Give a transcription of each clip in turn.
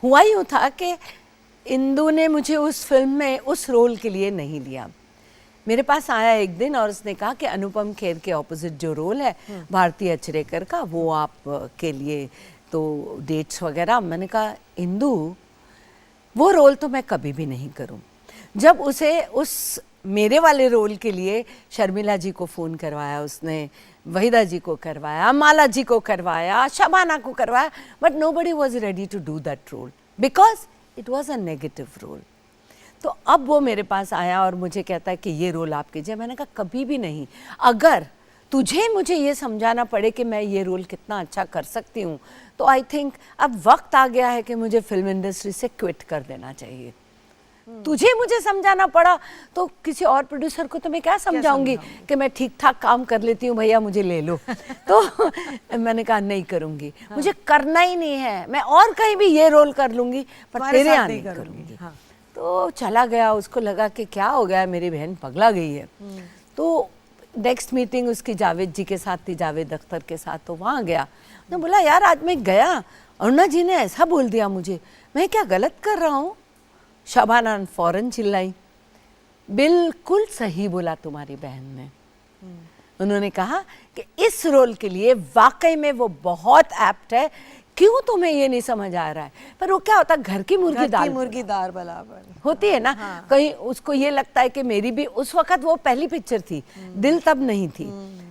हुआ यूँ था कि इंदु ने मुझे उस फिल्म में उस रोल के लिए नहीं लिया। मेरे पास आया एक दिन और उसने कहा कि अनुपम खेर के ऑपोजिट जो रोल है भारती अचरेकर का, वो आप के लिए तो डेट्स वगैरह। मैंने कहा इंदु वो रोल तो मैं कभी भी नहीं करूं। जब उसे उस मेरे वाले रोल के लिए शर्मिला जी को फ़ोन करवाया, उसने वहीदा जी को करवाया, माला जी को करवाया, शबाना को करवाया, but nobody was ready to do that role because it was a negative role. तो अब वो मेरे पास आया और मुझे कहता है कि ये रोल आप कीजिए। मैंने कहा कभी भी नहीं। अगर तुझे मुझे ये समझाना पड़े कि मैं ये रोल कितना अच्छा कर सकती हूँ, तो आई थिंक अब वक्त आ गया है कि मुझे फिल्म इंडस्ट्री से क्विट कर देना चाहिए। तुझे मुझे समझाना पड़ा तो किसी और प्रोड्यूसर को तो मैं क्या समझाऊंगी कि मैं ठीक ठाक काम कर लेती हूँ, भैया मुझे ले लो। तो मैंने कहा नहीं करूँगी, मुझे करना ही नहीं है। मैं और कहीं भी ये रोल कर लूँगी पर तेरे यहाँ नहीं करूँगी। तो चला गया। उसको लगा कि क्या हो गया, मेरी बहन पगला गई है। तो नेक्स्ट मीटिंग उसकी जावेद जी के साथ थी, जावेद अख्तर के साथ। तो वहाँ गया, उसने बोला यार आज मैं गया, अरुणा जी ने ऐसा बोल दिया मुझे, मैं क्या गलत कर रहा हूँ? शबाना फौरन चिल्लाई, बिल्कुल सही बोला तुम्हारी बहन ने। उन्होंने कहा कि इस रोल के लिए वाकई में वो बहुत एप्ट है, क्यों तुम्हें ये नहीं समझ आ रहा है? पर वो क्या होता, घर की मुर्गी दाल बराबर होती है ना। हाँ। कहीं उसको ये लगता है कि मेरी भी उस वक्त वो पहली पिक्चर थी, दिल तब नहीं थी,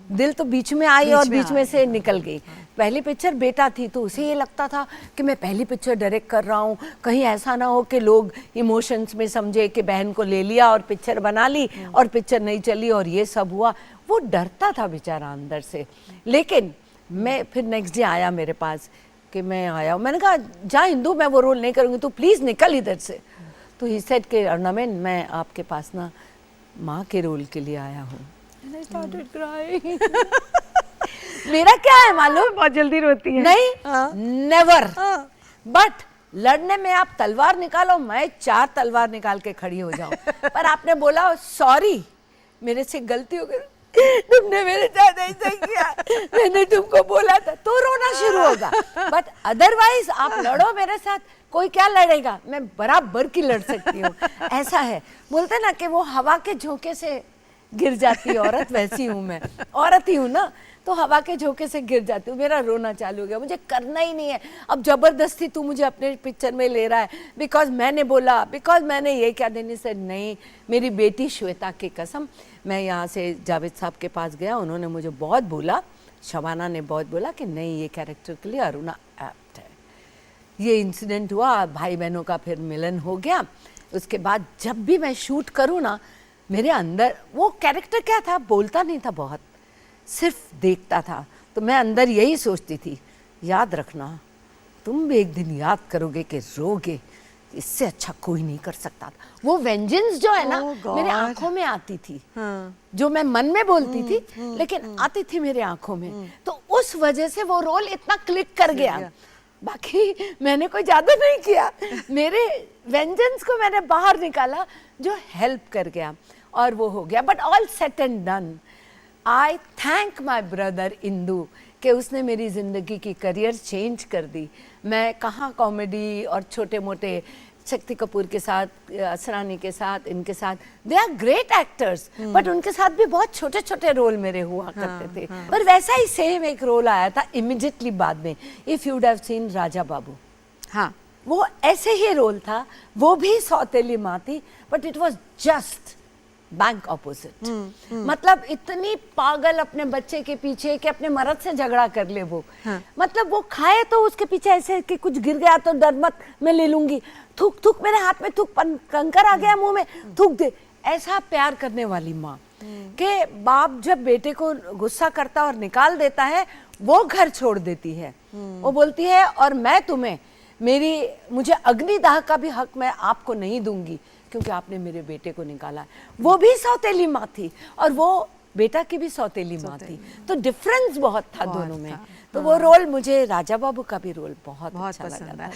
दिल तो बीच में आई और बीच में से निकल गई। पहली पिक्चर बेटा थी, तो उसे ये लगता था कि मैं पहली पिक्चर डायरेक्ट कर रहा हूँ, कहीं ऐसा ना हो कि लोग इमोशंस में समझे कि बहन को ले लिया और पिक्चर बना ली और पिक्चर नहीं चली और ये सब हुआ। वो डरता था बेचारा अंदर से। लेकिन मैं फिर नेक्स्ट डे आया मेरे पास कि मैं आया, मैंने कहा जा इंदु मैं वो रोल नहीं करूँगी, तो प्लीज़ निकल इधर से। तो ही सेड कि अर्नामेन मैं आपके पास ना माँ के रोल के लिए आया हूँ। And I started crying. मेरा क्या है मालूम, बहुत जल्दी रोती है। नहीं, नेवर। बट लड़ने में आप तलवार निकालो, मैं 4 तलवार निकाल के खड़ी हो जाऊं। पर आपने बोला सॉरी, मेरे से गलती हो गई, तुमने मेरे साथ ऐसा किया, मैंने तुमको बोला था, तो रोना शुरू होगा। बट अदरवाइज आप लड़ो मेरे साथ, कोई क्या लड़ेगा, मैं बराबर की लड़ सकती हूँ। ऐसा है, बोलते ना कि वो हवा के झोंके से गिर जाती है औरत, वैसी हूँ मैं। औरत ही हूँ ना, तो हवा के झोंके से गिर जाती हूँ। मेरा रोना चालू हो गया, मुझे करना ही नहीं है। अब जबरदस्ती तू मुझे अपने पिक्चर में ले रहा है बिकॉज मैंने बोला, बिकॉज मैंने ये क्या देने से नहीं। मेरी बेटी श्वेता की कसम, मैं यहाँ से जावेद साहब के पास गया, उन्होंने मुझे बहुत बोला, शबाना ने बहुत बोला कि नहीं ये कैरेक्टर के लिए अरुणा एप्ट है। ये इंसिडेंट हुआ, भाई बहनों का फिर मिलन हो गया। उसके बाद जब भी मैं शूट करूँ ना, मेरे अंदर वो कैरेक्टर क्या था, बोलता नहीं था बहुत, सिर्फ देखता था। तो मैं अंदर यही सोचती थी, याद रखना तुम भी एक दिन याद करोगे कि रोगे, इससे अच्छा कोई नहीं कर सकता था। वो वेंजेंस जो है ना मेरे आंखों में आती थी। जो मैं मन में बोलती थी लेकिन आती थी मेरे आंखों में। तो उस वजह से वो रोल इतना क्लिक कर गया। बाकी मैंने कोई जादू नहीं किया, मेरे वेंजेंस को मैंने बाहर निकाला जो हेल्प कर गया और वो हो गया। But all set and done, I thank my brother Indu कि उसने मेरी ज़िंदगी की करियर चेंज कर दी। मैं कहाँ कॉमेडी और छोटे मोटे शक्ति कपूर के साथ, असरानी के साथ, इनके साथ, they are great actors, but उनके साथ भी बहुत छोटे छोटे रोल मेरे हुआ करते थे। पर वैसा ही सेम एक रोल आया था इमिडिएटली बाद में, if you'd have seen Raja Babu. हाँ, वो ऐसे ही रोल था, वो भी सौतेली माँ थी, but it was just bank opposite. मतलब इतनी पागल अपने बच्चे के पीछे कि अपने मर्द से झगड़ा कर ले वो। मतलब वो खाए तो उसके पीछे ऐसे कि कुछ गिर गया तो डर मत, मैं ले लूंगी, थूक थूक मेरे हाथ में थूक, कंकर आ गया मुंह में, थूक दे। ऐसा प्यार करने वाली माँ कि बाप जब बेटे को गुस्सा करता और निकाल देता है, वो घर छोड़ देती है। वो बोलती है और मैं तुम्हें मुझे अग्निदाह का भी हक मैं आपको नहीं दूंगी क्योंकि आपने मेरे बेटे को निकाला है। वो भी सौतेली माँ थी और वो बेटा की भी सौतेली माँ थी, तो डिफरेंस बहुत था दोनों में। तो वो रोल मुझे, राजा बाबू का भी रोल बहुत अच्छा लगा था।